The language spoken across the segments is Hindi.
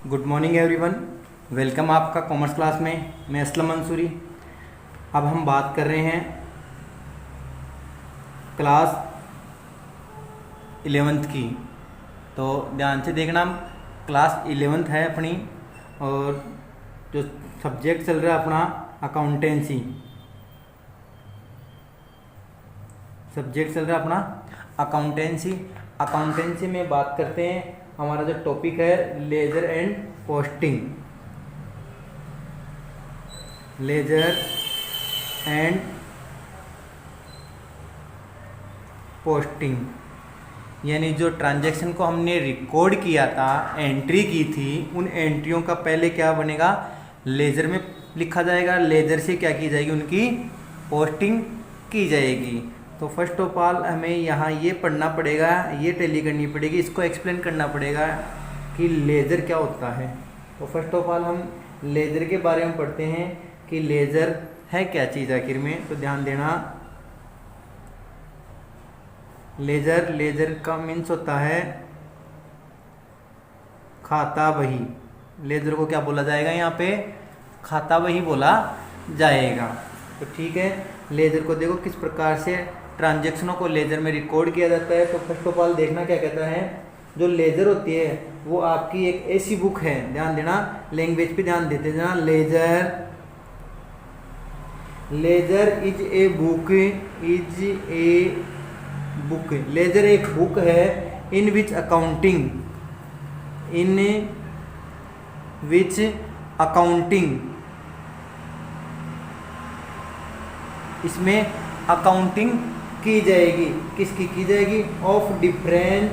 Good morning everyone. वेलकम आपका कॉमर्स क्लास में। मैं असलम मंसूरी। अब हम बात कर रहे हैं क्लास 11th की। तो ध्यान से देखना, क्लास 11th है अपनी और जो सब्जेक्ट चल रहा है अपना अकाउंटेंसी। सब्जेक्ट चल रहा है अपना अकाउंटेंसी। अकाउंटेंसी में बात करते हैं, हमारा जो टॉपिक है ledger and posting. Ledger and posting यानी जो ट्रांजैक्शन को हमने रिकॉर्ड किया था, एंट्री की थी, उन एंट्रियों का पहले क्या बनेगा, लेजर में लिखा जाएगा। लेजर से क्या की जाएगी, उनकी पोस्टिंग की जाएगी। तो फर्स्ट ऑफ ऑल हमें यहाँ ये पढ़ना पड़ेगा, ये टैली करनी पड़ेगी, इसको एक्सप्लेन करना पड़ेगा कि लेजर क्या होता है। तो फर्स्ट ऑफ ऑल हम लेजर के बारे में पढ़ते हैं कि लेजर है क्या चीज़ आखिर में। तो ध्यान देना, लेजर का मीन्स होता है खाता बही। लेजर को क्या बोला जाएगा, यहाँ पे खाता बही बोला जाएगा। तो ठीक है, लेजर को देखो किस प्रकार से ट्रांजैक्शनों को लेजर में रिकॉर्ड किया जाता है। तो फर्स्ट ऑफ ऑल देखना क्या कहता है, जो लेजर होती है वो आपकी एक ऐसी बुक है। ध्यान देना, लैंग्वेज पे ध्यान देते जाना। Ledger is a book, ledger एक बुक है इन विच अकाउंटिंग, इसमें अकाउंटिंग की जाएगी। किसकी की जाएगी, ऑफ डिफरेंट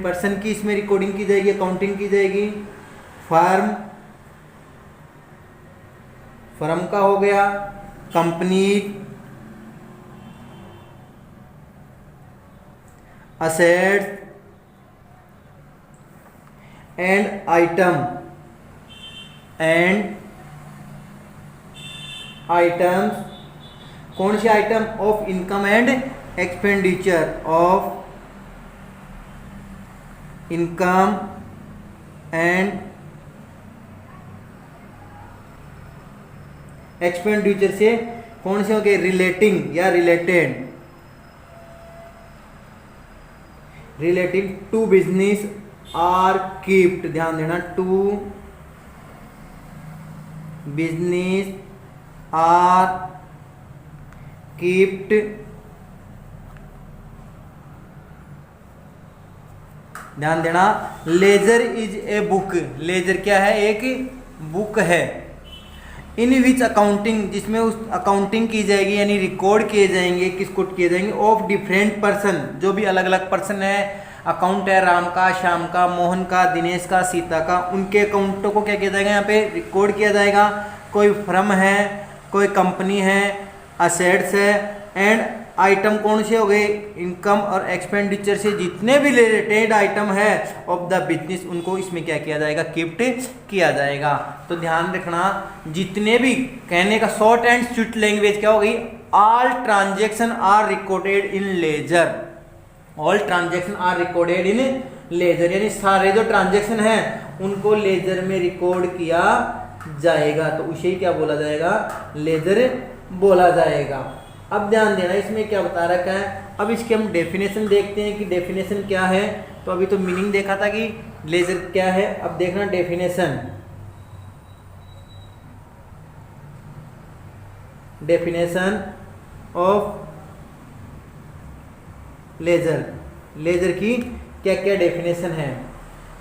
पर्सन की इसमें रिकॉर्डिंग की जाएगी, अकाउंटिंग की जाएगी। फर्म का हो गया, कंपनी, असेट्स एंड आइटम्स। कौन से item, of income and expenditure, of income and expenditure से कौन से हो गए, रिलेटिंग या relating to business are kept. ध्यान देना, टू बिजनेस आर कीप्ड। ध्यान देना, ledger is a book. Ledger क्या है, एक बुक है। इन विच अकाउंटिंग, जिसमें उस अकाउंटिंग की जाएगी यानी रिकॉर्ड किए जाएंगे। किसको किए जाएंगे, ऑफ डिफरेंट पर्सन, जो भी अलग अलग पर्सन है। अकाउंट है राम का, श्याम का, मोहन का, दिनेश का, सीता का, उनके अकाउंटों को क्या किया जाएगा, यहाँ पे रिकॉर्ड किया जाएगा। कोई फर्म है, कोई कंपनी है, असेट्स है, एंड आइटम कौन से हो गए, इनकम और एक्सपेंडिचर से जितने भी रिलेटेड आइटम है ऑफ द बिजनेस, उनको इसमें क्या किया जाएगा, कीप्ट किया जाएगा। तो ध्यान रखना, जितने भी, कहने का शॉर्ट एंड स्वीट लैंग्वेज क्या हो गई, all transaction are recorded in ledger. All transaction are recorded in ledger, यानी सारे जो ट्रांजेक्शन हैं उनको लेजर में रिकॉर्ड किया जाएगा। तो उसे ही क्या बोला जाएगा, लेजर बोला जाएगा। अब ध्यान देना, इसमें क्या बता रखा है। अब इसके हम डेफिनेशन देखते हैं कि डेफिनेशन क्या है। तो अभी तो मीनिंग देखा था कि लेजर क्या है, अब देखना डेफिनेशन ऑफ लेजर की क्या क्या डेफिनेशन है।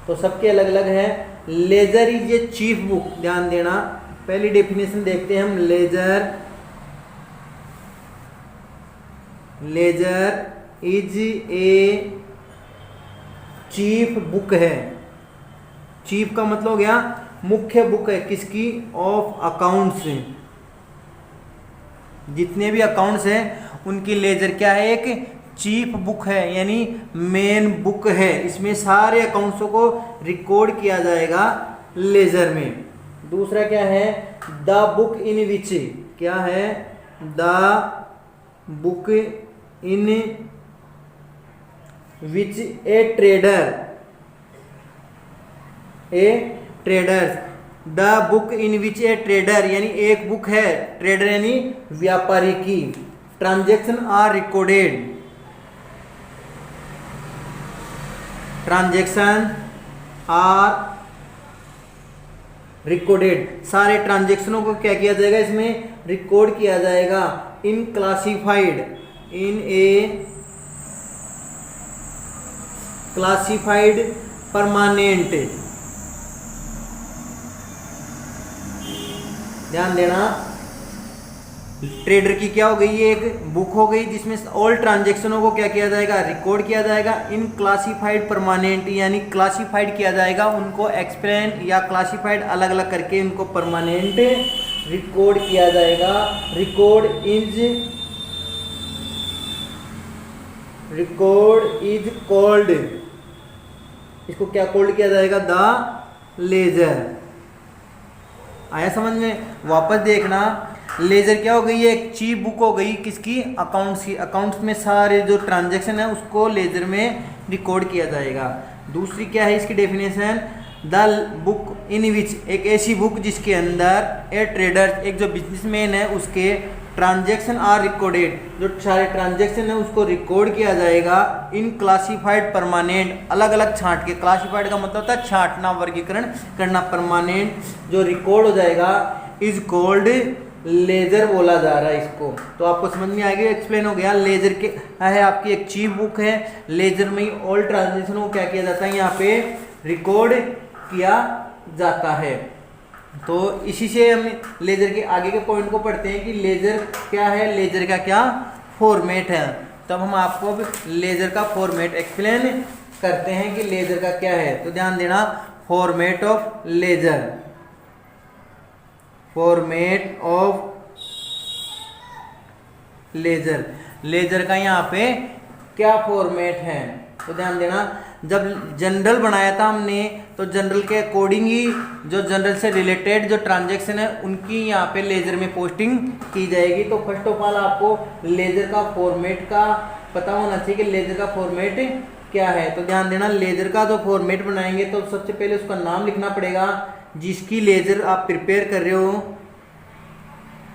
तो सबके अलग अलग है। Ledger is a chief book. ध्यान देना, पहली डेफिनेशन देखते हैं हम। Ledger is a chief book है। चीफ का मतलब हो गया मुख्य बुक है, किसकी, ऑफ अकाउंट्स। जितने भी अकाउंट्स हैं उनकी लेजर क्या है, एक चीफ बुक है, यानी मेन बुक है। इसमें सारे अकाउंट्सों को रिकॉर्ड किया जाएगा लेजर में। दूसरा क्या है, द बुक इन विच, क्या है, the book in which a traders the book in which a trader यानी एक बुक है, ट्रेडर यानी व्यापारी की, transaction are recorded, transaction are recorded, सारे ट्रांजेक्शनों को क्या किया जाएगा, इसमें रिकॉर्ड किया जाएगा, इन क्लासिफाइड, इन ए क्लासिफाइड परमानेंट, ध्यान देना, ट्रेडर की क्या हो गई, ये एक बुक हो गई जिसमें ऑल ट्रांजेक्शनों को क्या किया जाएगा, रिकॉर्ड किया जाएगा, इन क्लासिफाइड परमानेंट यानी क्लासिफाइड किया जाएगा, उनको एक्सप्लेन या क्लासिफाइड अलग अलग करके उनको परमानेंट रिकॉर्ड किया जाएगा, रिकॉर्ड इज कॉल्ड, इसको क्या कॉल्ड किया जाएगा, द लेजर। आया समझ में? वापस देखना, लेजर क्या हो गई, एक चीफ बुक हो गई किसकी, अकाउंट्स की, अकाउंट्स में सारे जो ट्रांजैक्शन है उसको लेजर में रिकॉर्ड किया जाएगा। दूसरी क्या है इसकी डेफिनेशन, द बुक इन विच, एक ऐसी बुक जिसके अंदर ए ट्रेडर, एक जो बिजनेसमैन है उसके ट्रांजैक्शन आर रिकॉर्डेड, जो सारे ट्रांजैक्शन है उसको रिकॉर्ड किया जाएगा, इन क्लासिफाइड परमानेंट, अलग अलग छांट के, क्लासिफाइड का मतलब होता है छांटना, वर्गीकरण करना, परमानेंट जो रिकॉर्ड हो जाएगा इज कॉल्ड लेजर बोला जा रहा है इसको। तो आपको समझ में आ गया, एक्सप्लेन हो गया। लेजर के है आपकी एक चीफ बुक है, लेजर में ही ऑल ट्रांजेक्शन को क्या किया जाता है, यहाँ पे रिकॉर्ड किया जाता है। तो इसी से हम लेजर के आगे के पॉइंट को पढ़ते हैं कि लेजर क्या है, लेजर का क्या फॉर्मेट है। तब हम आपको लेजर का फॉर्मेट एक्सप्लेन करते हैं कि लेजर का क्या है। तो ध्यान देना, format of ledger, format of ledger, ledger का यहाँ पे क्या फॉर्मेट है। तो ध्यान देना, जब जनरल बनाया था हमने तो जनरल के अकॉर्डिंग ही जो जनरल से रिलेटेड जो ट्रांजैक्शन है उनकी यहाँ पे लेजर में पोस्टिंग की जाएगी। तो फर्स्ट ऑफ ऑल आपको लेजर का फॉर्मेट का पता होना चाहिए कि लेजर का फॉर्मेट क्या है। तो ध्यान देना, लेजर का जो फॉर्मेट बनाएंगे तो सबसे पहले उसका नाम लिखना पड़ेगा जिसकी लेजर आप प्रिपेयर कर रहे हो।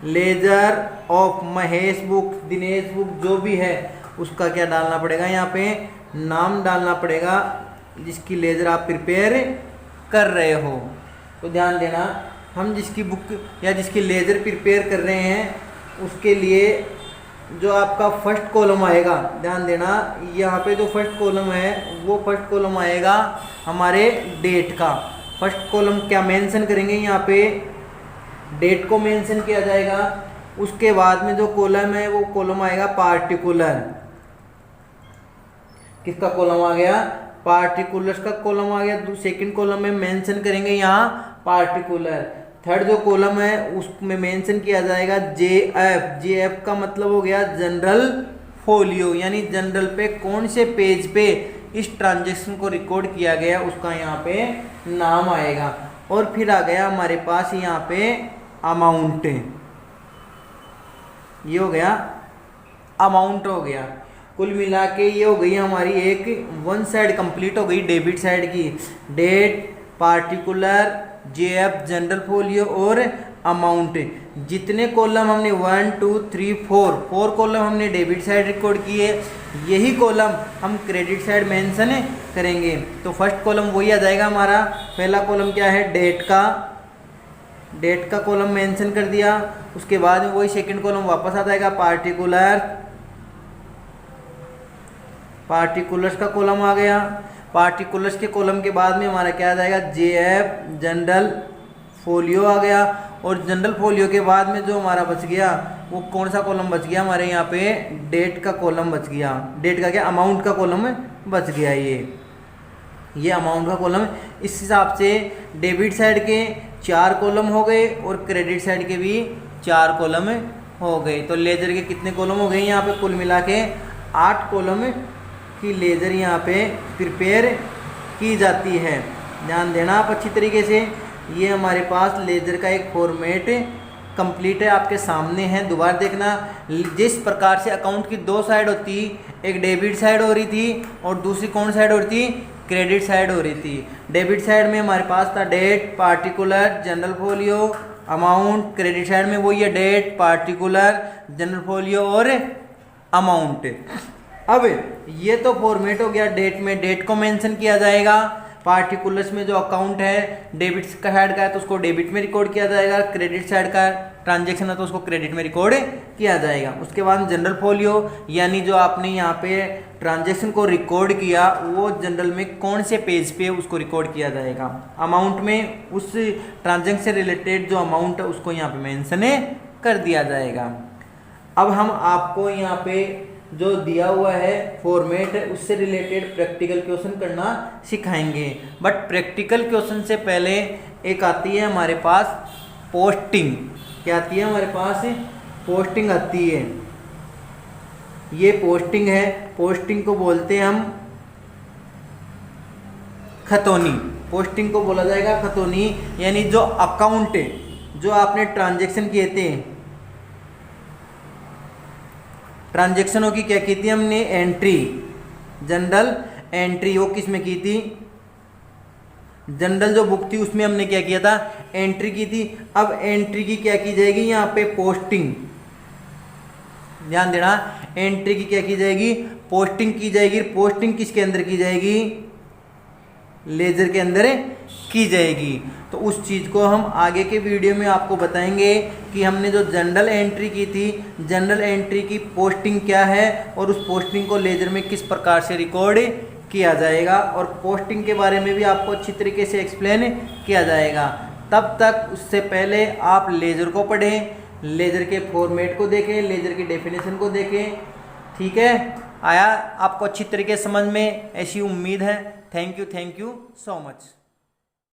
Laser of Mahesh book, Dinesh book, जो भी है उसका क्या डालना पड़ेगा, यहाँ पे नाम डालना पड़ेगा जिसकी लेजर आप प्रिपेयर कर रहे हो। तो ध्यान देना, हम जिसकी बुक या जिसकी लेजर प्रिपेयर कर रहे हैं उसके लिए जो आपका फर्स्ट कॉलम आएगा, ध्यान देना यहाँ पे जो फर्स्ट कॉलम है वो फर्स्ट कॉलम आएगा हमारे डेट का। फर्स्ट कॉलम क्या मेंशन करेंगे, यहाँ पे डेट को मेंशन किया जाएगा। उसके बाद में जो कॉलम है वो कॉलम आएगा पार्टिकुलर। किसका कॉलम आ गया, पार्टिकुलर्स का कॉलम आ गया। सेकंड कॉलम में मेंशन करेंगे यहाँ पार्टिकुलर। थर्ड जो कॉलम है उसमें मेंशन किया जाएगा जेएफ। जेएफ का मतलब हो गया जनरल फोलियो, यानी जनरल पे कौन से पेज पे इस ट्रांजैक्शन को रिकॉर्ड किया गया उसका यहाँ पे नाम आएगा। और फिर आ गया हमारे पास यहाँ पे अमाउंट, ये हो गया अमाउंट हो गया। कुल मिला के ये हो गई हमारी एक वन साइड कंप्लीट हो गई डेबिट साइड की। Date, particular, JF journal folio और अमाउंट। जितने कॉलम हमने 1 2 3 4 कॉलम हमने डेबिट साइड रिकॉर्ड किए, यही कॉलम हम क्रेडिट साइड मेंशन करेंगे। तो फर्स्ट कॉलम वही आ जाएगा हमारा। पहला कॉलम क्या है, डेट का कॉलम मेंशन कर दिया। उसके बाद में वही सेकंड कॉलम वापस आ जाएगा पार्टिकुलर्स का कॉलम आ गया। पार्टिकुलर्स के कॉलम के बाद में हमारा क्या आ जाएगा, जेएफ जनरल फोलियो आ गया। और जनरल फोलियो के बाद में जो हमारा बच गया वो कौन सा कॉलम बच गया, हमारे यहाँ पे डेट का कॉलम बच गया। डेट का क्या, अमाउंट का कॉलम बच गया। ये अमाउंट का कॉलम। इस हिसाब से डेबिट साइड के 4 कॉलम हो गए और क्रेडिट साइड के भी 4 कॉलम हो गए। तो लेजर के कितने कॉलम हो गए यहाँ पे, कुल मिला के 8 कॉलम की लेजर यहाँ पे प्रिपेयर की जाती है। ध्यान देना आप अच्छी तरीके से। ये हमारे पास लेजर का एक फॉर्मेट कंप्लीट है, आपके सामने है, दोबारा देखना। जिस प्रकार से अकाउंट की दो साइड होती, एक डेबिट साइड हो रही थी और दूसरी कौन साइड हो रही थी, क्रेडिट साइड हो रही थी। डेबिट साइड में हमारे पास था date, particular, journal folio, amount. Credit side में वही है डेट, पार्टिकुलर, जनरल फोलियो और अमाउंट। अब ये तो फॉर्मेट हो गया। डेट में डेट को मेंशन किया जाएगा, पार्टिकुलर्स में जो अकाउंट है डेबिट का साइड का है तो उसको डेबिट में रिकॉर्ड किया जाएगा, क्रेडिट साइड का ट्रांजैक्शन है तो उसको क्रेडिट में रिकॉर्ड किया जाएगा। उसके बाद जनरल फोलियो यानी जो आपने यहाँ पे ट्रांजैक्शन को रिकॉर्ड किया वो जनरल में कौन से पेज पे उसको रिकॉर्ड किया जाएगा। अमाउंट में उस ट्रांजैक्शन से रिलेटेड जो अमाउंट है उसको यहाँ पे मेंशन कर दिया जाएगा। अब हम आपको यहाँ पे जो दिया हुआ है फॉर्मेट है उससे रिलेटेड प्रैक्टिकल क्वेश्चन करना सिखाएंगे। बट प्रैक्टिकल क्वेश्चन से पहले एक आती है हमारे पास पोस्टिंग। क्या आती है हमारे पास, पोस्टिंग आती है। ये पोस्टिंग है, पोस्टिंग को बोलते हैं हम खतौनी। पोस्टिंग को बोला जाएगा खतौनी, यानी जो अकाउंट है जो आपने ट्रांजैक्शन किए थे, ट्रांजैक्शनों की क्या की थी हमने, एंट्री, जनरल एंट्री। वो किस में की थी, जनरल जो बुक थी उसमें हमने क्या किया था, एंट्री की थी। अब एंट्री की क्या की जाएगी यहाँ पे, पोस्टिंग। ध्यान देना, एंट्री की क्या की जाएगी, पोस्टिंग की जाएगी। पोस्टिंग किसके अंदर की जाएगी, लेजर के अंदर की जाएगी। तो उस चीज़ को हम आगे के वीडियो में आपको बताएंगे कि हमने जो जनरल एंट्री की थी, जनरल एंट्री की पोस्टिंग क्या है और उस पोस्टिंग को लेजर में किस प्रकार से रिकॉर्ड किया जाएगा, और पोस्टिंग के बारे में भी आपको अच्छी तरीके से एक्सप्लेन किया जाएगा। तब तक उससे पहले आप लेजर को पढ़ें, लेजर के फॉर्मेट को देखें, लेजर की डेफिनेशन को देखें। ठीक है, आया आपको अच्छी तरीके से समझ में, ऐसी उम्मीद है। Thank you so much.